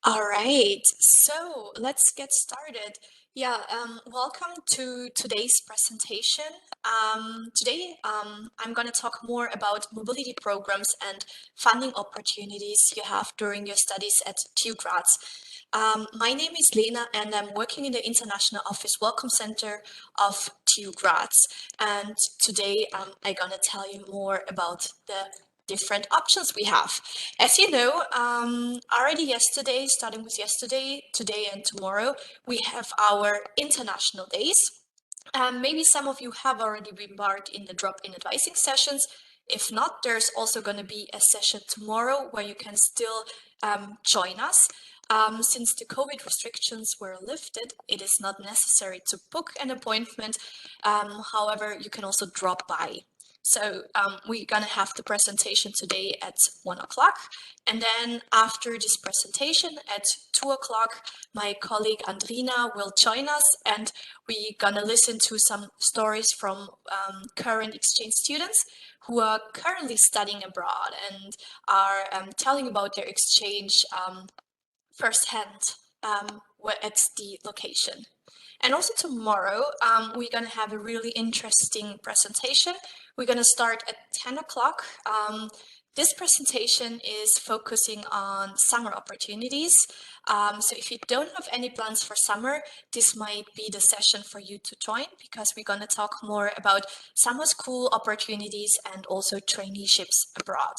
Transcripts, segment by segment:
All right, so let's get started. Welcome to today's presentation. Today, I'm going to talk more about mobility programs and funding opportunities you have during your studies at TU Graz. My name is Lena, and I'm working in the International Office Welcome Center of TU Graz. And today, I'm going to tell you more about the different options we have. As you know, already yesterday, starting with yesterday, today and tomorrow, we have our international days. Maybe some of you have already been part in the drop-in advising sessions. If not, there's also going to be a session tomorrow where you can still join us. Since the COVID restrictions were lifted, it is not necessary to book an appointment. However, you can also drop by. So we're going to have the presentation today at 1 o'clock. And then after this presentation at 2 o'clock, my colleague Andrina will join us and we're going to listen to some stories from current exchange students who are currently studying abroad and are telling about their exchange firsthand at the location. And also tomorrow, we're going to have a really interesting presentation. We're going to start at 10 o'clock. This presentation is focusing on summer opportunities. So if you don't have any plans for summer, this might be the session for you to join because we're going to talk more about summer school opportunities and also traineeships abroad.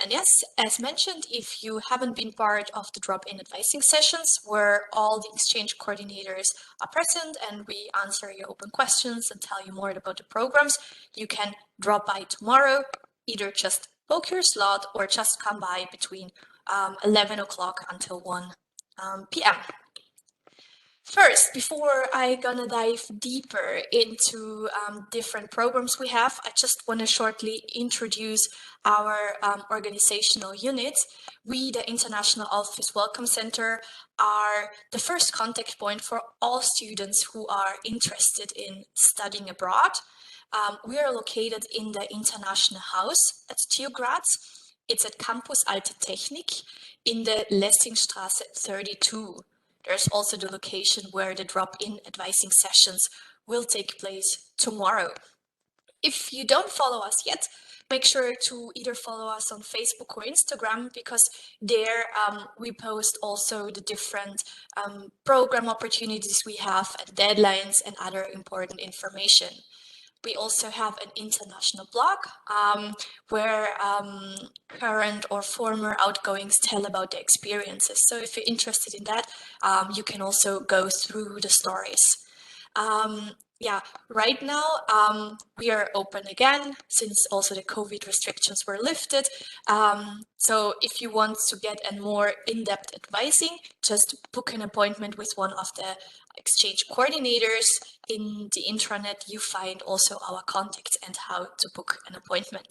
And yes, as mentioned, if you haven't been part of the drop-in advising sessions where all the exchange coordinators are present and we answer your open questions and tell you more about the programs, you can drop by tomorrow, either just book your slot or just come by between 11 o'clock until 1 p.m. First, before I gonna dive deeper into different programs we have, I just want to shortly introduce our organizational unit. We, the International Office Welcome Center, are the first contact point for all students who are interested in studying abroad. We are located in the International House at TU Graz. It's at Campus Alte Technik in the Lessingstraße 32. There's also the location where the drop-in advising sessions will take place tomorrow. If you don't follow us yet, make sure to either follow us on Facebook or Instagram because there we post also the different program opportunities we have and deadlines and other important information. We also have an international blog where current or former outgoings tell about their experiences. So if you're interested in that, you can also go through the stories. Right now we are open again since also the COVID restrictions were lifted. So if you want to get a more in-depth advising, just book an appointment with one of the exchange coordinators. In the intranet, you find also our contacts and how to book an appointment.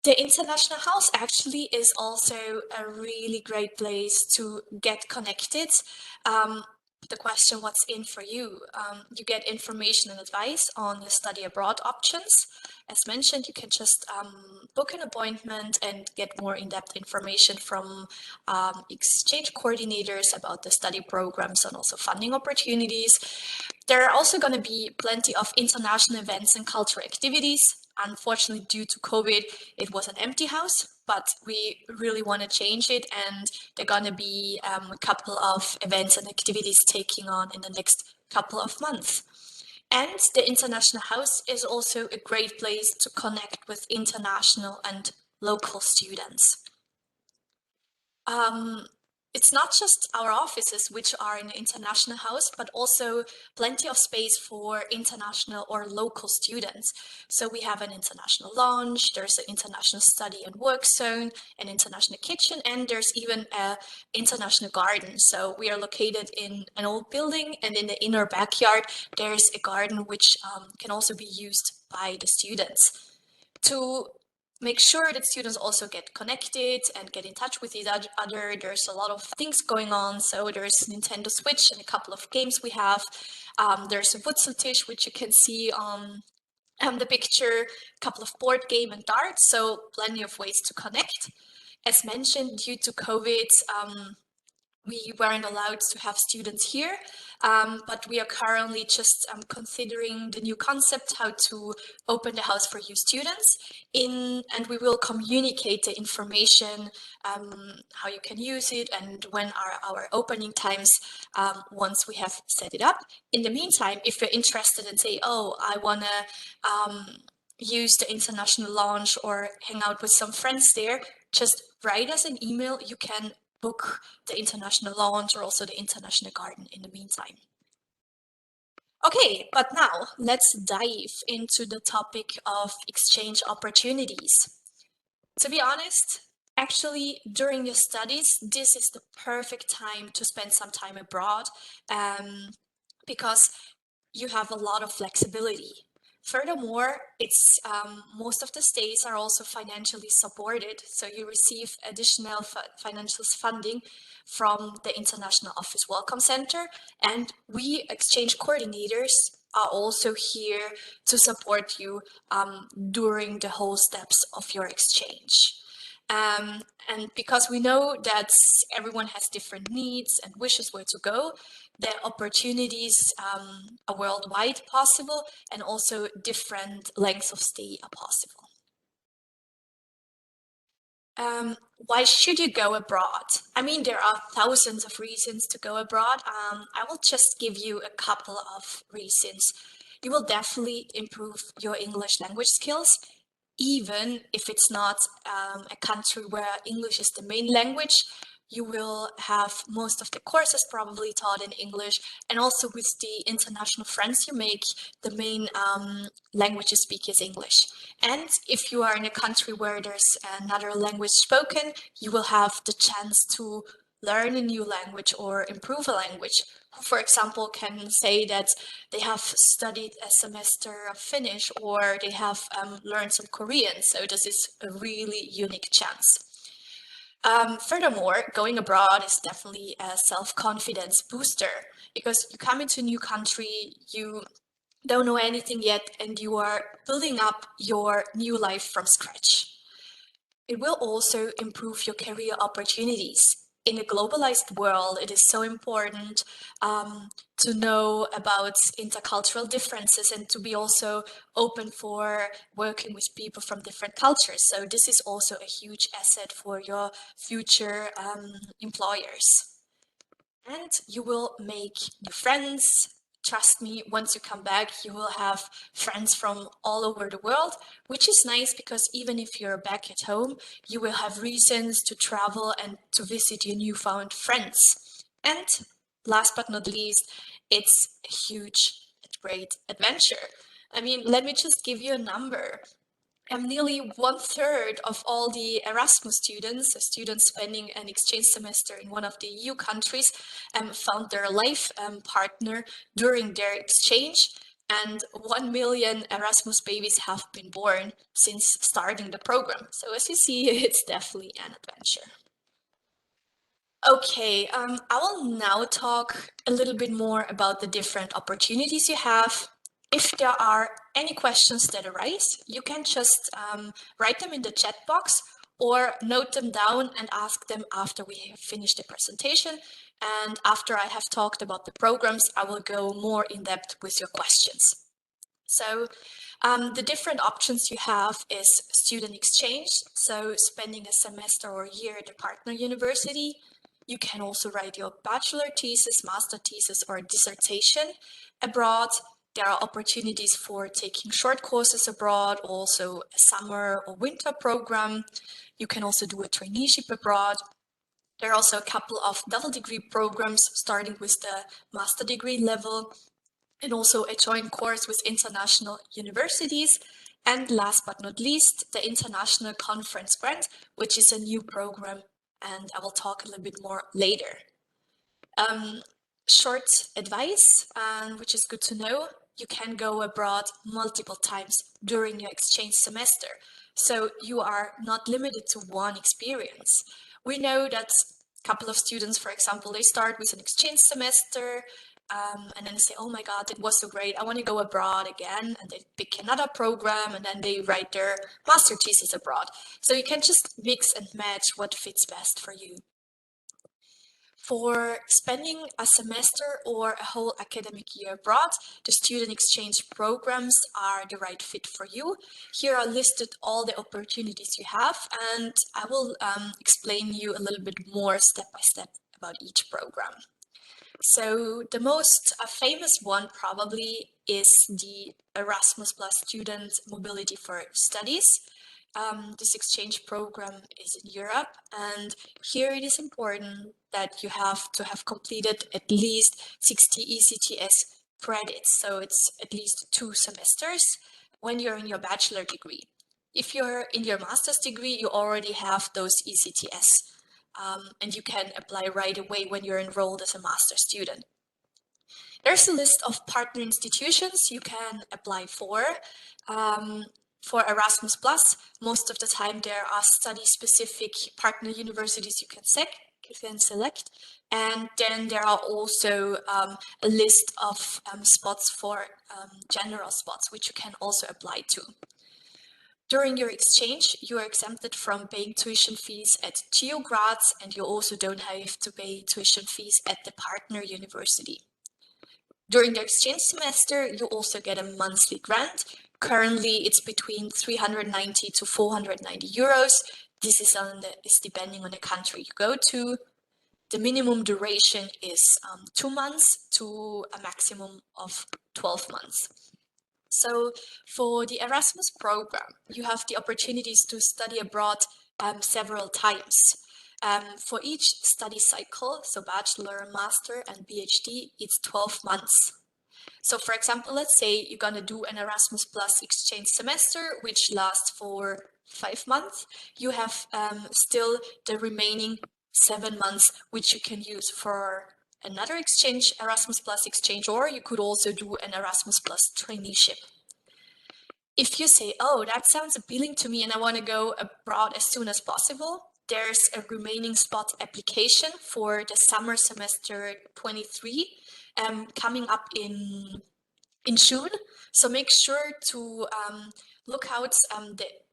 The International House actually is also a really great place to get connected. The question, what's in for you? You get information and advice on your study abroad options. As mentioned, you can just book an appointment and get more in-depth information from exchange coordinators about the study programs and also funding opportunities. There are also going to be plenty of international events and cultural activities. Unfortunately, due to COVID, it was an empty house, but we really want to change it, and there are going to be a couple of events and activities taking on in the next couple of months. And the International House is also a great place to connect with international and local students. It's not just our offices which are in the International House, but also plenty of space for international or local students. So we have an international lounge, there's an international study and work zone, an international kitchen, and there's even an international garden. So we are located in an old building, and in the inner backyard, there's a garden which can also be used by the students. To make sure that students also get connected and get in touch with each other. There's a lot of things going on. So there's Nintendo Switch and a couple of games we have. There's a Wurzeltisch, which you can see on the picture, a couple of board game and darts. So plenty of ways to connect. As mentioned, due to COVID, we weren't allowed to have students here, but we are currently just considering the new concept, how to open the house for you students and we will communicate the information, how you can use it and when are our opening times once we have set it up. In the meantime, if you're interested and say, oh, I want to use the international lounge or hang out with some friends there, just write us an email. You can book the international lounge or also the international garden in the meantime. Okay, but now let's dive into the topic of exchange opportunities. To be honest, actually during your studies, this is the perfect time to spend some time abroad because you have a lot of flexibility. Furthermore, it's most of the states are also financially supported, so you receive additional financial funding from the International Office Welcome Center, and we exchange coordinators are also here to support you during the whole steps of your exchange. And because we know that everyone has different needs and wishes where to go, the opportunities are worldwide possible and also different lengths of stay are possible. Why should you go abroad? I mean, there are thousands of reasons to go abroad. I will just give you a couple of reasons. You will definitely improve your English language skills, even if it's not a country where English is the main language. You will have most of the courses probably taught in English, and also with the international friends you make, the main language you speak is English. And if you are in a country where there's another language spoken, you will have the chance to learn a new language or improve a language. For example, can say that they have studied a semester of Finnish or they have learned some Korean. So this is a really unique chance. Furthermore, going abroad is definitely a self-confidence booster because you come into a new country, you don't know anything yet, and you are building up your new life from scratch. It will also improve your career opportunities. In a globalized world, it is so important to know about intercultural differences and to be also open for working with people from different cultures. So this is also a huge asset for your future employers. And you will make new friends. Trust me, once you come back, you will have friends from all over the world, which is nice because even if you're back at home, you will have reasons to travel and to visit your newfound friends. And last but not least, it's a huge, great adventure. I mean, let me just give you a number. Nearly 1/3 of all the Erasmus students spending an exchange semester in one of the EU countries, found their life partner during their exchange, and 1 million Erasmus babies have been born since starting the program. So as you see, it's definitely an adventure. Okay, I will now talk a little bit more about the different opportunities you have. If there are any questions that arise, you can just write them in the chat box or note them down and ask them after we have finished the presentation. And after I have talked about the programs, I will go more in depth with your questions. So the different options you have is student exchange, so spending a semester or a year at a partner university. You can also write your bachelor thesis, master thesis, or dissertation abroad. There are opportunities for taking short courses abroad, also a summer or winter program. You can also do a traineeship abroad. There are also a couple of double degree programs starting with the master degree level and also a joint course with international universities. And last but not least, the International Conference Grant, which is a new program, and I will talk a little bit more later. Short advice, which is good to know, you can go abroad multiple times during your exchange semester. So you are not limited to one experience. We know that a couple of students, for example, they start with an exchange semester, and then say, oh my God, it was so great, I want to go abroad again, and they pick another program, and then they write their master thesis abroad. So you can just mix and match what fits best for you. For spending a semester or a whole academic year abroad, the student exchange programs are the right fit for you. Here are listed all the opportunities you have, and I will explain you a little bit more step by step about each program. So the most famous one probably is the Erasmus Plus Student Mobility for Studies. This exchange program is in Europe, and here it is important that you have to have completed at least 60 ECTS credits, so it's at least 2 semesters when you're in your bachelor degree. If you're in your master's degree, you already have those ECTS, and you can apply right away when you're enrolled as a master student. There's a list of partner institutions you can apply for. For Erasmus Plus, most of the time there are study-specific partner universities you can select, and then there are also a list of spots for general spots, which you can also apply to. During your exchange, you are exempted from paying tuition fees at TU Graz, and you also don't have to pay tuition fees at the partner university. During the exchange semester, you also get a monthly grant. Currently, it's between 390 to 490 euros. This is depending on the country you go to. The minimum duration is 2 months to a maximum of 12 months. So for the Erasmus program, you have the opportunities to study abroad several times. For each study cycle, so bachelor, master, and PhD, it's 12 months. So for example, let's say you're going to do an Erasmus Plus exchange semester, which lasts for 5 months. You have still the remaining 7 months, which you can use for another exchange, Erasmus Plus exchange, or you could also do an Erasmus Plus traineeship. If you say, oh, that sounds appealing to me and I want to go abroad as soon as possible, there's a remaining spot application for the summer semester 23 coming up in June. So make sure to look out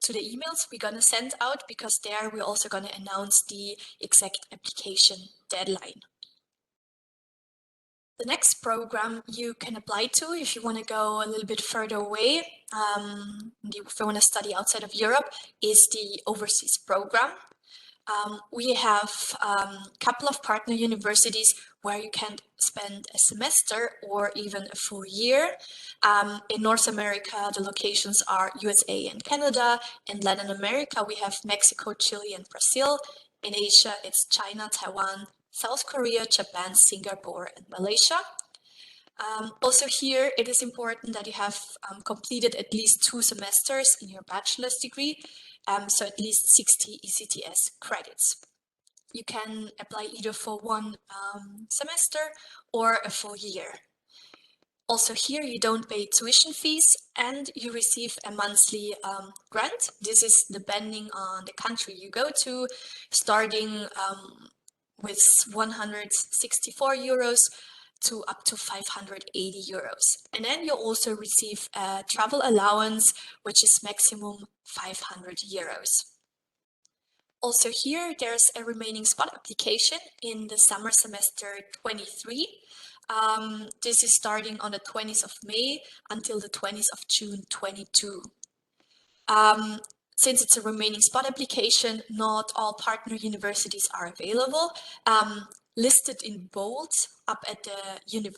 to the emails we're going to send out, because there we're also going to announce the exact application deadline. The next program you can apply to if you want to go a little bit further away, if you want to study outside of Europe, is the overseas program. We have a couple of partner universities where you can spend a semester or even a full year. In North America, the locations are USA and Canada. In Latin America, we have Mexico, Chile, and Brazil. In Asia, it's China, Taiwan, South Korea, Japan, Singapore, and Malaysia. Also here, it is important that you have completed at least 2 semesters in your bachelor's degree, so at least 60 ECTS credits. You can apply either for 1 semester or a full year. Also here, you don't pay tuition fees and you receive a monthly grant. This is depending on the country you go to, starting with 164 euros to up to 580 euros. And then you also receive a travel allowance, which is maximum 500 euros. Also here, there's a remaining spot application in the summer semester 23. This is starting on the 20th of May until the 20th of June 22. Since it's a remaining spot application, not all partner universities are available. Listed in bold up at the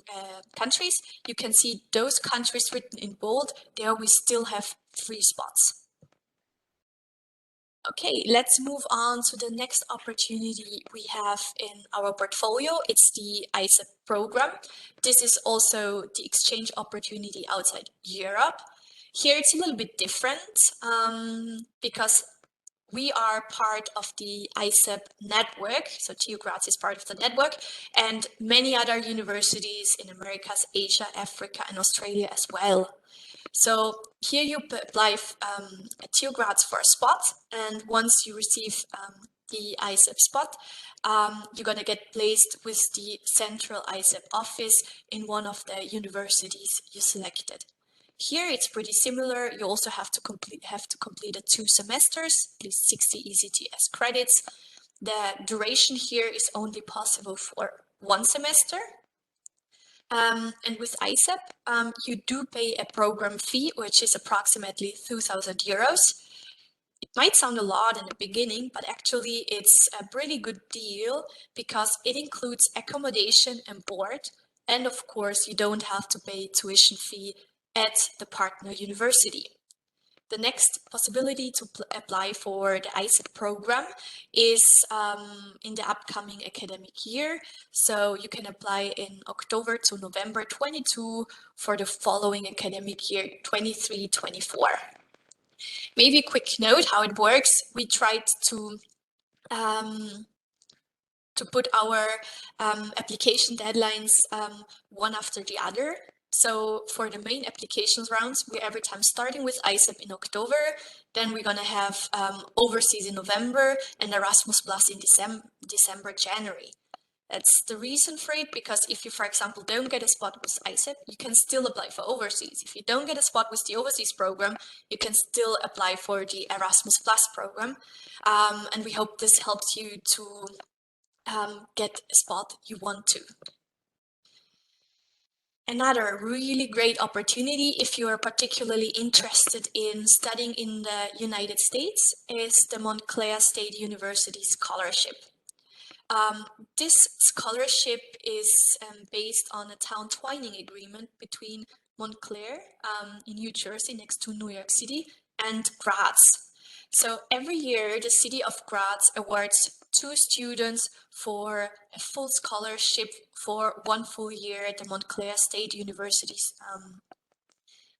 countries, you can see those countries written in bold. There we still have 3 spots. Okay, let's move on to the next opportunity we have in our portfolio. It's the ISEP program. This is also the exchange opportunity outside Europe. Here it's a little bit different because we are part of the ISEP network, so TU Graz is part of the network, and many other universities in Americas, Asia, Africa, and Australia as well. So here you apply at TU Graz for a spot, and once you receive the ISEP spot, you're going to get placed with the central ISEP office in one of the universities you selected. Here it's pretty similar. You also have to complete it 2 semesters, at least 60 ECTS credits. The duration here is only possible for 1 semester. And with ISEP, you do pay a program fee, which is approximately 2,000 euros. It might sound a lot in the beginning, but actually it's a pretty good deal because it includes accommodation and board. And of course, you don't have to pay tuition fee at the partner university. The next possibility to apply for the ISEP program is in the upcoming academic year. So you can apply in October to November 22 for the following academic year, 23-24. Maybe a quick note how it works. We tried to put our application deadlines one after the other. So for the main applications rounds, we're every time starting with ISEP in October, then we're gonna have overseas in November and Erasmus Plus in December, January. That's the reason for it, because if you, for example, don't get a spot with ISEP, you can still apply for overseas. If you don't get a spot with the overseas program, you can still apply for the Erasmus Plus program. And we hope this helps you to get a spot you want to. Another really great opportunity, if you are particularly interested in studying in the United States, is the Montclair State University Scholarship. This scholarship is based on a town twining agreement between Montclair in New Jersey next to New York City and Graz. So every year the city of Graz awards 2 students for a full scholarship for 1 full year at the Montclair State University.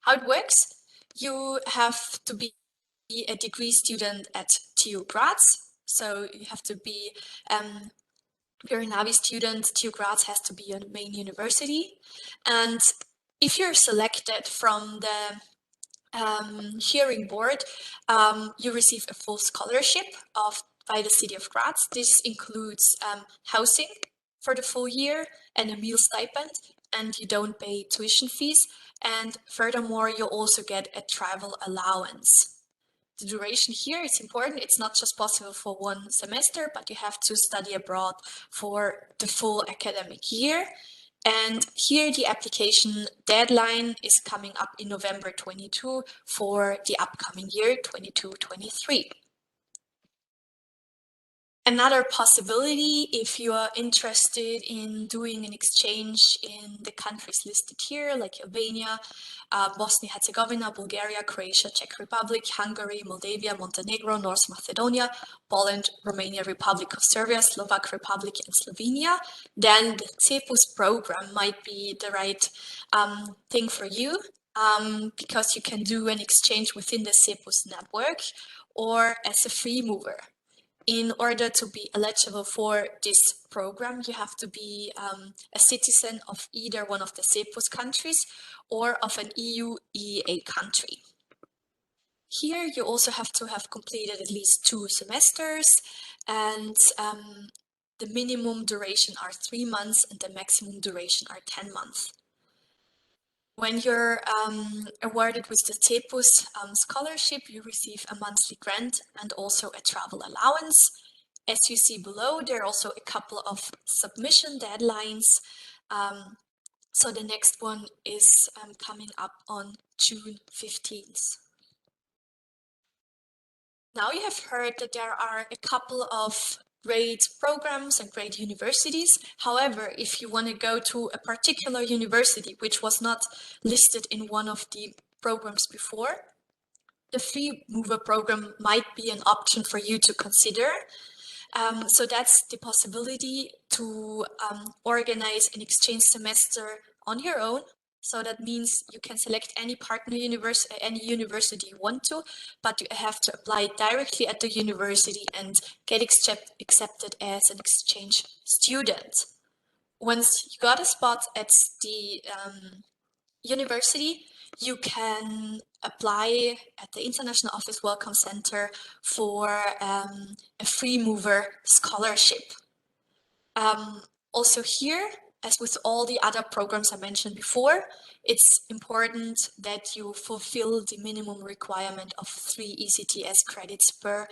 How it works? You have to be a degree student at TU Graz. So you have to be if you're a Navi student, TU Graz has to be your main university. And if you're selected from the hearing board, you receive a full scholarship by the city of Graz. This includes housing for the full year and a meal stipend, and you don't pay tuition fees. And furthermore, you also get a travel allowance. The duration here is important. It's not just possible for 1 semester, but you have to study abroad for the full academic year. And here the application deadline is coming up in November 22 for the upcoming year, 22-23. Another possibility, if you are interested in doing an exchange in the countries listed here, like Albania, Bosnia-Herzegovina, Bulgaria, Croatia, Czech Republic, Hungary, Moldavia, Montenegro, North Macedonia, Poland, Romania, Republic of Serbia, Slovak Republic, and Slovenia, then the CEPUS program might be the right thing for you, because you can do an exchange within the CEPUS network or as a Freemover. In order to be eligible for this program, you have to be a citizen of either one of the CEPUS countries or of an EU EEA country. Here you also have to have completed at least 2 semesters, and the minimum duration are 3 months and the maximum duration are 10 months. When you're awarded with the CEPUS scholarship, you receive a monthly grant and also a travel allowance. As you see below, there are also a couple of submission deadlines. So the next one is coming up on June 15th. Now you have heard that there are a couple of great programs and great universities. However, if you want to go to a particular university which was not listed in one of the programs before, the Freemover program might be an option for you to consider. So that's the possibility to organize an exchange semester on your own. So that means you can select any partner university, any university you want to, but you have to apply directly at the university and get accepted as an exchange student. Once you got a spot at the university, you can apply at the International Office Welcome Center for a Freemover scholarship. Also here, as with all the other programs I mentioned before, it's important that you fulfill the minimum requirement of 3 ECTS credits per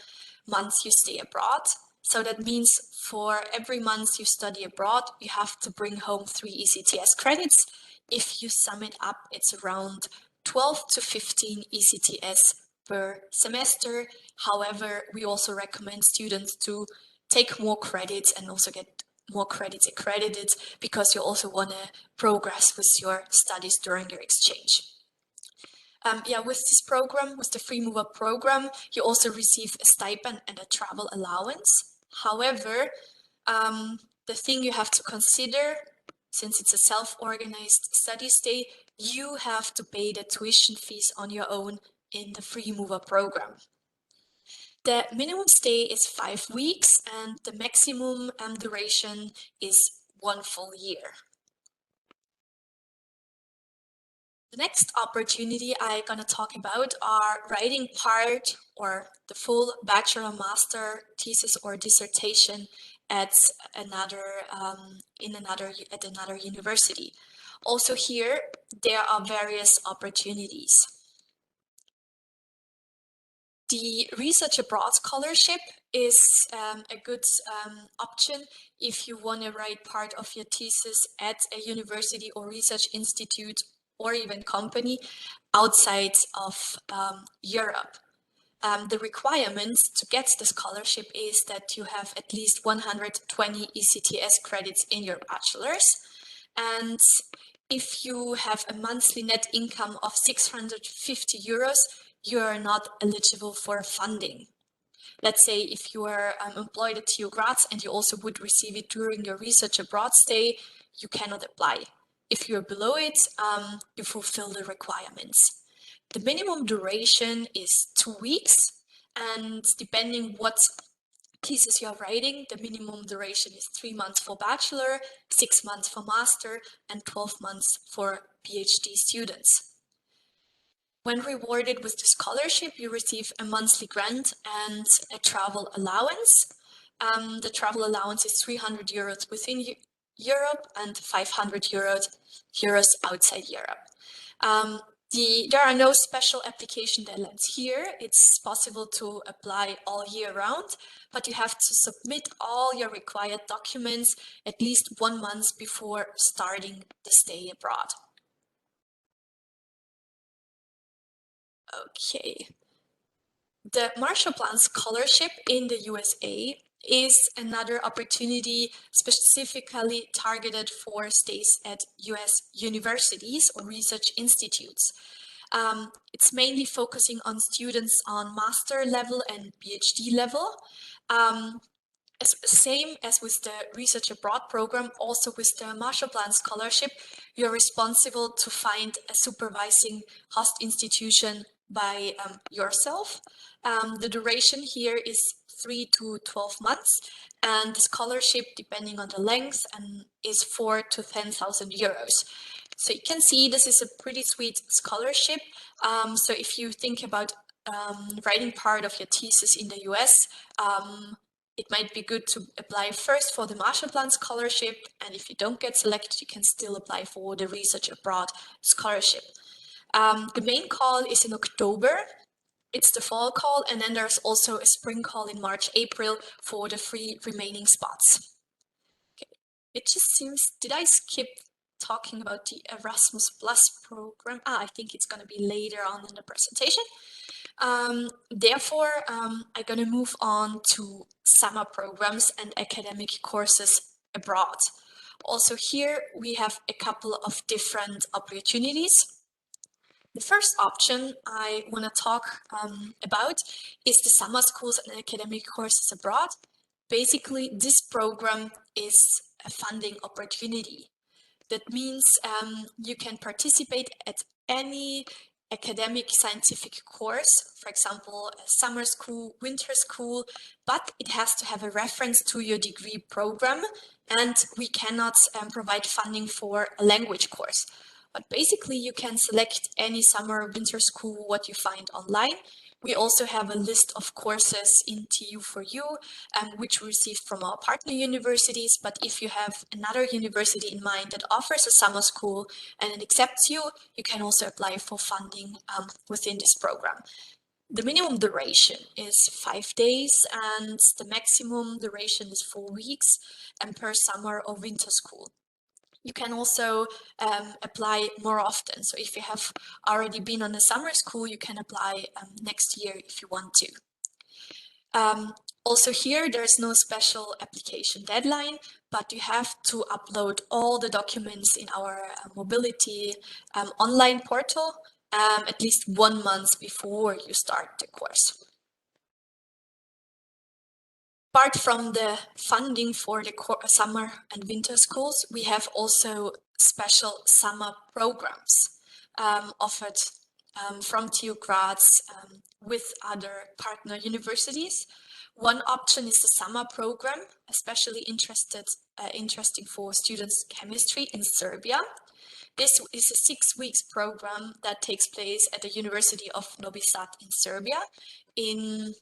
month you stay abroad. So that means for every month you study abroad, you have to bring home 3 ECTS credits. If you sum it up, it's around 12 to 15 ECTS per semester. However, we also recommend students to take more credits and also get more credits accredited because you also want to progress with your studies during your exchange. With this program, with the Freemover program, you also receive a stipend and a travel allowance. However, the thing you have to consider, since it's a self-organized study stay, you have to pay the tuition fees on your own in the Freemover program. The minimum stay is 5 weeks and the maximum duration is 1 full year. The next opportunity I'm going to talk about are writing part or the full bachelor, master, thesis or dissertation at another university. Also here, there are various opportunities. The research abroad scholarship is a good option if you want to write part of your thesis at a university or research institute or even company outside of Europe. The requirement to get the scholarship is that you have at least 120 ECTS credits in your bachelor's, and if you have a monthly net income of 650 euros, you are not eligible for funding. Let's say if you are employed at TU Graz and you also would receive it during your research abroad stay, you cannot apply. If you're below it, you fulfill the requirements. The minimum duration is 2 weeks, and depending what thesis you're writing, the minimum duration is 3 months for bachelor, 6 months for master, and 12 months for PhD students. When rewarded with the scholarship, you receive a monthly grant and a travel allowance. The travel allowance is 300 euros within Europe and 500 euros outside Europe. There are no special application deadlines here. It's possible to apply all year round, but you have to submit all your required documents at least 1 month before starting the stay abroad. Okay. The Marshall Plan Scholarship in the USA is another opportunity specifically targeted for stays at US universities or research institutes. It's mainly focusing on students on master level and PhD level. Same as with the Research Abroad program, also with the Marshall Plan Scholarship, you're responsible to find a supervising host institution by yourself. The duration here is 3 to 12 months, and the scholarship, depending on the length, is 4 to 10,000 euros. So you can see this is a pretty sweet scholarship. So if you think about writing part of your thesis in the US, it might be good to apply first for the Marshall Plan Scholarship, and if you don't get selected, you can still apply for the Research Abroad Scholarship. The main call is in October. It's the fall call, and then there's also a spring call in March, April for the 3 remaining spots. Okay. It just seems, did I skip talking about the Erasmus Plus program? I think it's going to be later on in the presentation. Therefore, I'm going to move on to summer programs and academic courses abroad. Also here, we have a couple of different opportunities. The first option I want to talk about is the summer schools and academic courses abroad. Basically, this program is a funding opportunity. That means you can participate at any academic scientific course, for example, a summer school, winter school, but it has to have a reference to your degree program, and we cannot provide funding for a language course. But basically, you can select any summer or winter school, what you find online. We also have a list of courses in TU for you, which we received from our partner universities. But if you have another university in mind that offers a summer school and it accepts you, you can also apply for funding within this program. The minimum duration is 5 days and the maximum duration is 4 weeks and per summer or winter school. You can also apply more often. So if you have already been on a summer school, you can apply next year if you want to. Also here, there's no special application deadline, but you have to upload all the documents in our mobility online portal at least 1 month before you start the course. Apart from the funding for the summer and winter schools, we have also special summer programs offered from TU Graz with other partner universities. One option is the summer program, especially interesting for students chemistry in Serbia. This is a 6 weeks program that takes place at the University of Novi Sad in Serbia in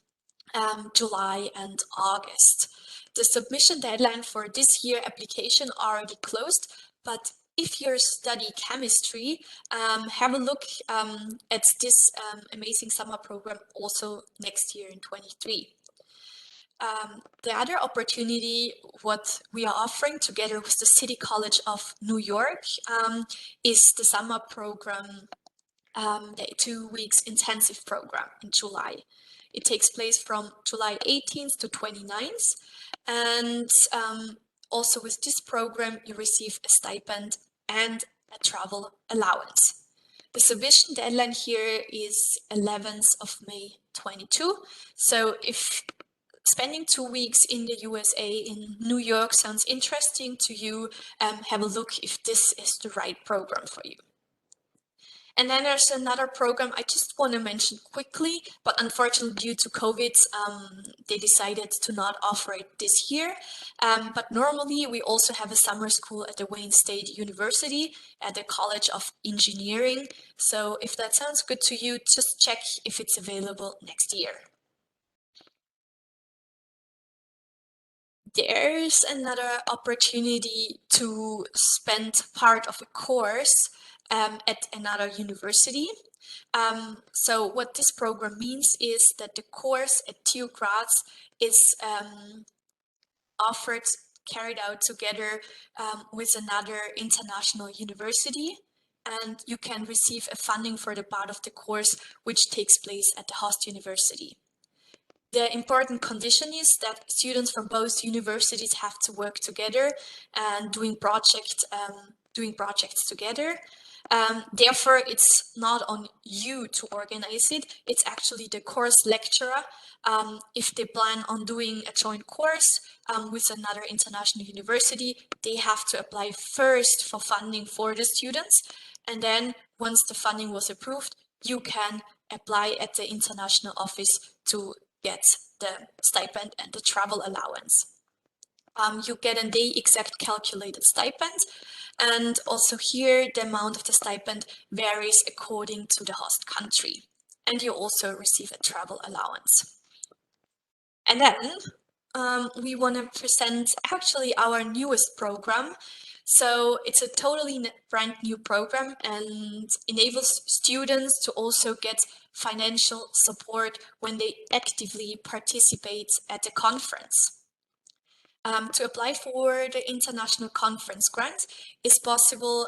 July and August. The submission deadline for this year application already closed, but if you study chemistry, have a look at this amazing summer program also next year in 23. The other opportunity, what we are offering together with the City College of New York, is the summer program, the 2 weeks intensive program in July. It takes place from July 18th to 29th. And also with this program, you receive a stipend and a travel allowance. The submission deadline here is 11th of May 22. So if spending 2 weeks in the USA, in New York, sounds interesting to you, have a look if this is the right program for you. And then there's another program I just want to mention quickly, but unfortunately due to COVID, they decided to not offer it this year. But normally we also have a summer school at the Wayne State University at the College of Engineering. So if that sounds good to you, just check if it's available next year. There's another opportunity to spend part of a course at another university. So what this program means is that the course at TU Graz is carried out together with another international university, and you can receive a funding for the part of the course which takes place at the host university. The important condition is that students from both universities have to work together and doing projects together. Therefore, it's not on you to organize it. It's actually the course lecturer. If they plan on doing a joint course with another international university, they have to apply first for funding for the students. And then once the funding was approved, you can apply at the international office to get the stipend and the travel allowance. You get a day exact calculated stipend, and also here the amount of the stipend varies according to the host country, and you also receive a travel allowance. And then we want to present actually our newest program. So it's a totally brand new program and enables students to also get financial support when they actively participate at the conference. To apply for the international conference grant is possible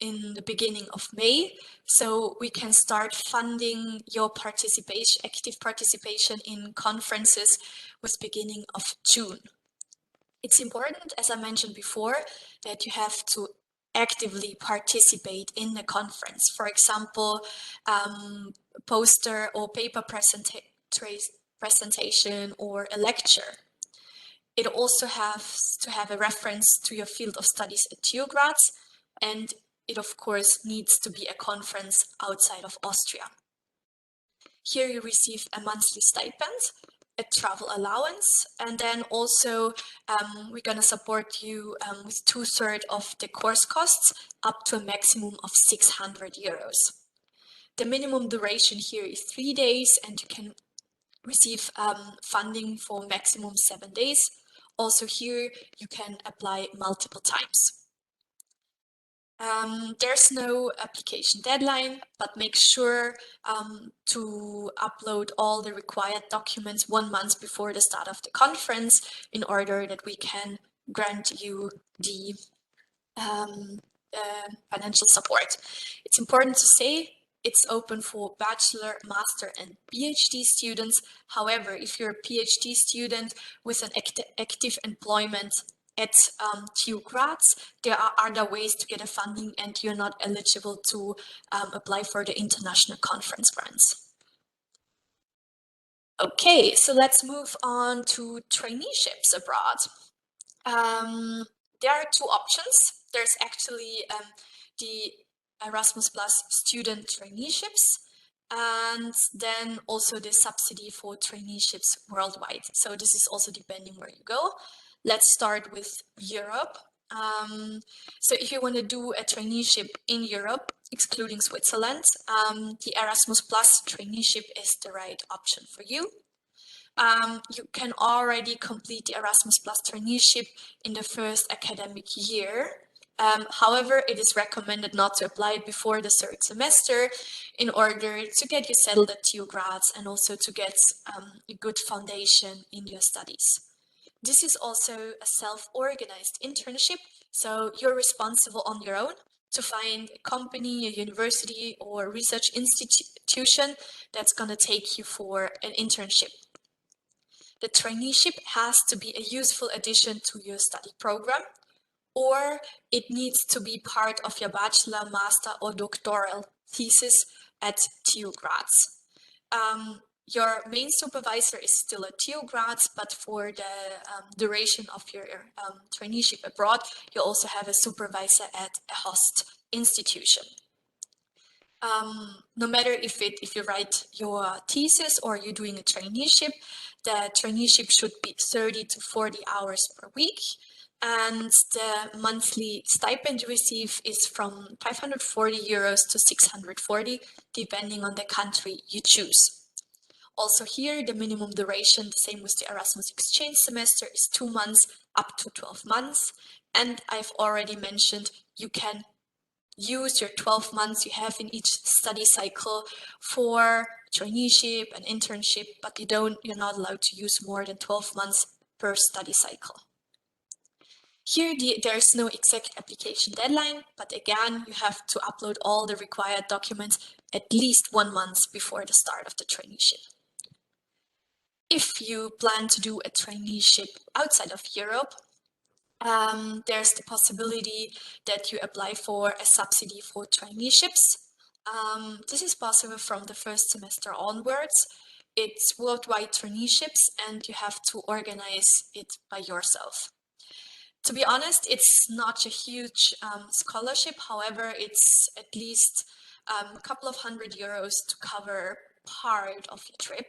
in the beginning of May, so we can start funding your participation, active participation in conferences with beginning of June. It's important, as I mentioned before, that you have to actively participate in the conference. For example, poster or paper presentation or a lecture. It also has to have a reference to your field of studies at TU Graz, and it of course needs to be a conference outside of Austria. Here you receive a monthly stipend, a travel allowance, and then also we're going to support you with 2/3 of the course costs up to a maximum of 600 euros. The minimum duration here is 3 days, and you can receive funding for maximum 7 days. Also here, you can apply multiple times. There's no application deadline, but make sure to upload all the required documents 1 month before the start of the conference in order that we can grant you the financial support. It's important to say it's open for bachelor, master, and PhD students. However, if you're a PhD student with an active employment at TU Graz, there are other ways to get a funding, and you're not eligible to apply for the international conference grants. Okay, so let's move on to traineeships abroad. There are two options. There's actually the Erasmus Plus student traineeships, and then also the subsidy for traineeships worldwide. So this is also depending where you go. Let's start with Europe. So if you want to do a traineeship in Europe, excluding Switzerland, the Erasmus Plus traineeship is the right option for you. You can already complete the Erasmus Plus traineeship in the first academic year. However, it is recommended not to apply it before the 3rd semester in order to get you settled at TU Graz and also to get a good foundation in your studies. This is also a self-organized internship, so you're responsible on your own to find a company, a university, or research institution that's going to take you for an internship. The traineeship has to be a useful addition to your study program, or it needs to be part of your bachelor, master, or doctoral thesis at TU Graz. Your main supervisor is still at TU Graz, but for the duration of your traineeship abroad, you also have a supervisor at a host institution. No matter if you write your thesis or you're doing a traineeship, the traineeship should be 30 to 40 hours per week. And the monthly stipend you receive is from 540 euros to 640, depending on the country you choose. Also here, the minimum duration, the same with the Erasmus exchange semester, is 2 months up to 12 months. And I've already mentioned you can use your 12 months you have in each study cycle for traineeship and internship, but you're not allowed to use more than 12 months per study cycle. Here, there's no exact application deadline, but again, you have to upload all the required documents at least 1 month before the start of the traineeship. If you plan to do a traineeship outside of Europe, there's the possibility that you apply for a subsidy for traineeships. This is possible from the 1st semester onwards. It's worldwide traineeships, and you have to organize it by yourself. To be honest, it's not a huge scholarship. However, it's at least a couple of €100 to cover part of your trip.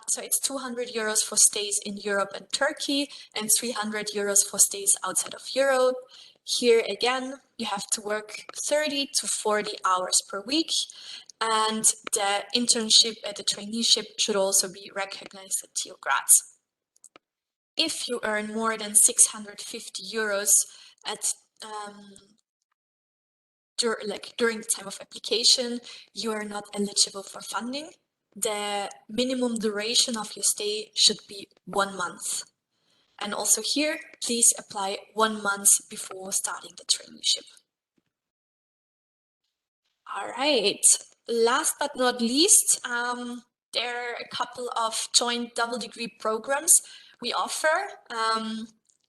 So it's 200 euros for stays in Europe and Turkey, and 300 euros for stays outside of Europe. Here again, you have to work 30 to 40 hours per week, and the internship at the traineeship should also be recognized at TU Graz. If you earn more than 650 euros at during the time of application, you are not eligible for funding. The minimum duration of your stay should be 1 month. And also here, please apply 1 month before starting the traineeship. All right, last but not least, there are a couple of joint double degree programs we offer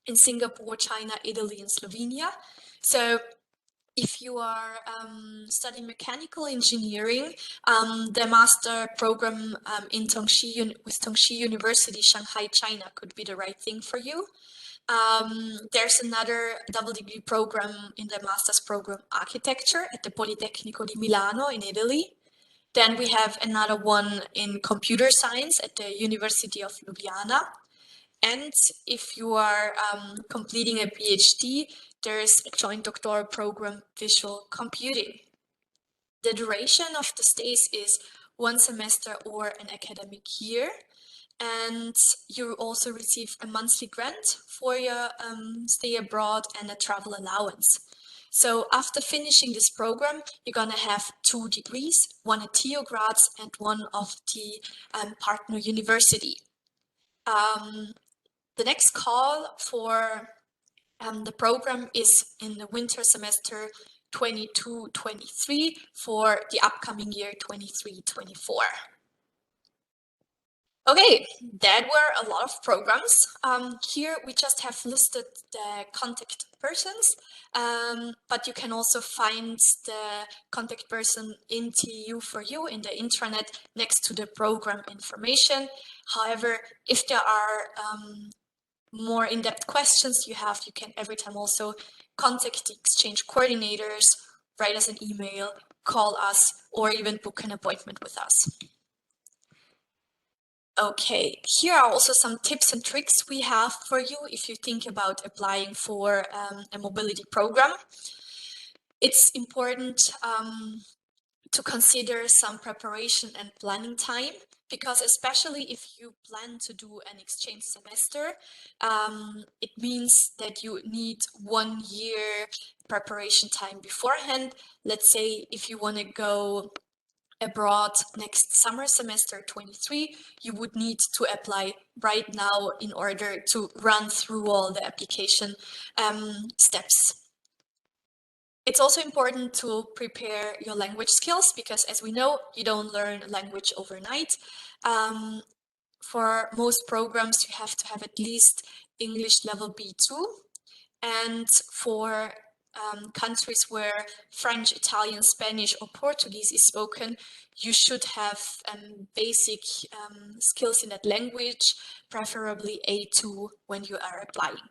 in Singapore, China, Italy, and Slovenia. So if you are studying mechanical engineering, the master program in with Tongxi University, Shanghai, China could be the right thing for you. There's another double degree program in the master's program architecture at the Politecnico di Milano in Italy. Then we have another one in computer science at the University of Ljubljana. And if you are completing a PhD, there's a joint doctoral program, Visual Computing. The duration of the stays is 1 semester or an academic year. And you also receive a monthly grant for your stay abroad and a travel allowance. So after finishing this program, you're going to have 2 degrees, one at TU Graz and one of the partner university. The next call for the program is in the winter semester 22-23 for the upcoming year 23-24. Okay, that were a lot of programs. Here we just have listed the contact persons, but you can also find the contact person in TU for you in the intranet next to the program information. However, if there are more in-depth questions you have, you can every time also contact the exchange coordinators, write us an email, call us, or even book an appointment with us. Okay, here are also some tips and tricks we have for you if you think about applying for a mobility program. It's important to consider some preparation and planning time, because especially if you plan to do an exchange semester, it means that you need 1 year preparation time beforehand. Let's say if you want to go abroad next summer semester 23, you would need to apply right now in order to run through all the application steps. It's also important to prepare your language skills, because as we know, you don't learn language overnight. For most programs, you have to have at least English level B2. And for countries where French, Italian, Spanish, or Portuguese is spoken, you should have basic skills in that language, preferably A2 when you are applying.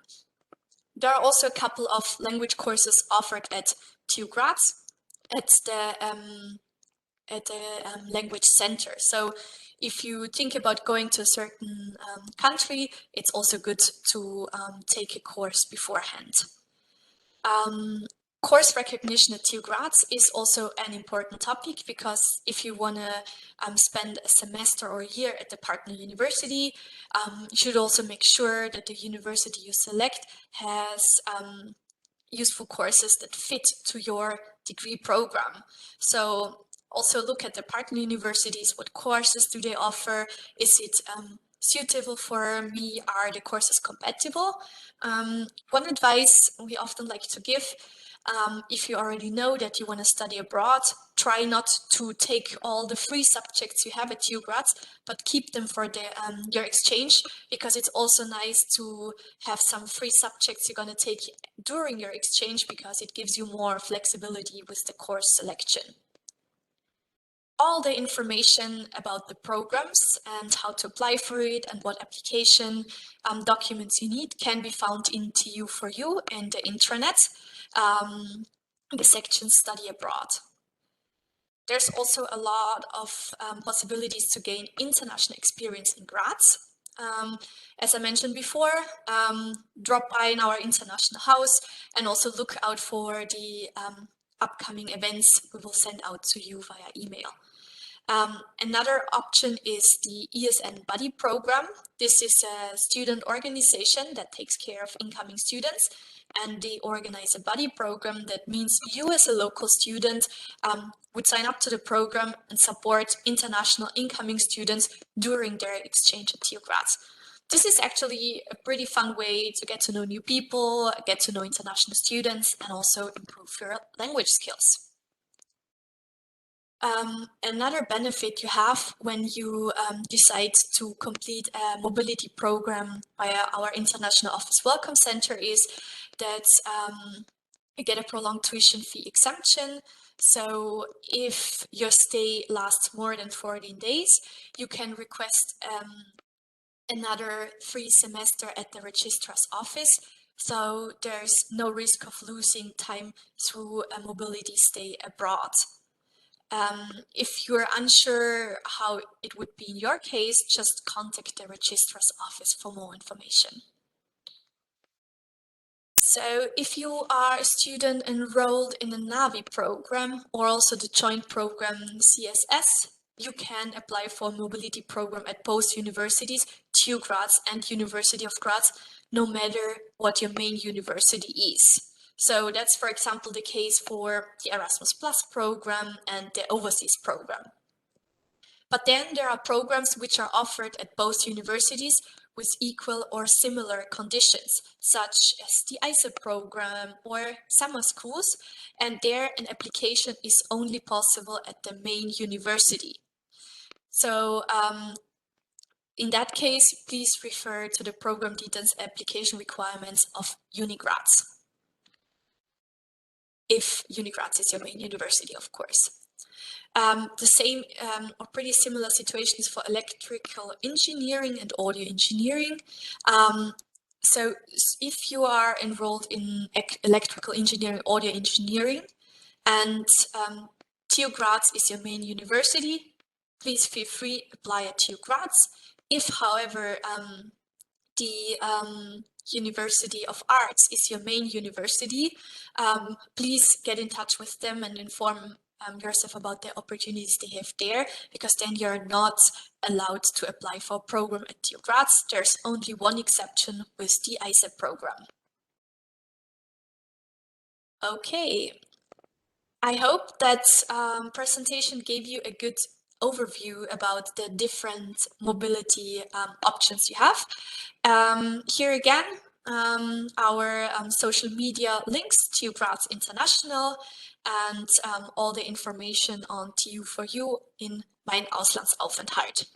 There are also a couple of language courses offered at TU Graz at the language center. So if you think about going to a certain country, it's also good to take a course beforehand. Course recognition at TU Graz is also an important topic, because if you want to spend a semester or a year at the partner university, you should also make sure that the university you select has useful courses that fit to your degree program. So also look at the partner universities. What courses do they offer? Is it suitable for me? Are the courses compatible? One advice we often like to give, if you already know that you want to study abroad, try not to take all the free subjects you have at TU Graz, but keep them for your exchange, because it's also nice to have some free subjects you're going to take during your exchange, because it gives you more flexibility with the course selection. All the information about the programs and how to apply for it and what application documents you need can be found in TU for you and the intranet, the section Study Abroad. There's also a lot of possibilities to gain international experience in Graz. As I mentioned before, drop by in our international house and also look out for the upcoming events we will send out to you via email. Another option is the ESN Buddy program. This is a student organization that takes care of incoming students, and they organize a buddy program. That means you as a local student would sign up to the program and support international incoming students during their exchange at TU Graz. This is actually a pretty fun way to get to know new people, get to know international students, and also improve your language skills. Another benefit you have when you decide to complete a mobility program via our International Office Welcome Center is that you get a prolonged tuition fee exemption. So if your stay lasts more than 14 days, you can request another free semester at the registrar's office. So there's no risk of losing time through a mobility stay abroad. If you're unsure how it would be in your case, just contact the registrar's office for more information. So if you are a student enrolled in the NAVI program or also the joint program CSS, you can apply for a mobility program at both universities, TU Graz and University of Graz, no matter what your main university is. So that's, for example, the case for the Erasmus Plus program and the overseas program. But then there are programs which are offered at both universities with equal or similar conditions, such as the ISA program or summer schools, and there an application is only possible at the main university. So in that case, please refer to the program details application requirements of Uni Graz, if Uni Graz is your main university, of course. The same or pretty similar situations for electrical engineering and audio engineering. So if you are enrolled in electrical engineering, audio engineering, and TU Graz is your main university, please feel free to apply at TU Graz. If, however, the University of Arts is your main university, please get in touch with them and inform yourself about the opportunities they have there, because then you're not allowed to apply for a program at TU Graz. There's only one exception with the ISA program. Okay, I hope that presentation gave you a good overview about the different mobility options you have. Here again, our social media links, TU Graz International, and all the information on TU for You in Mein Auslandsaufenthalt.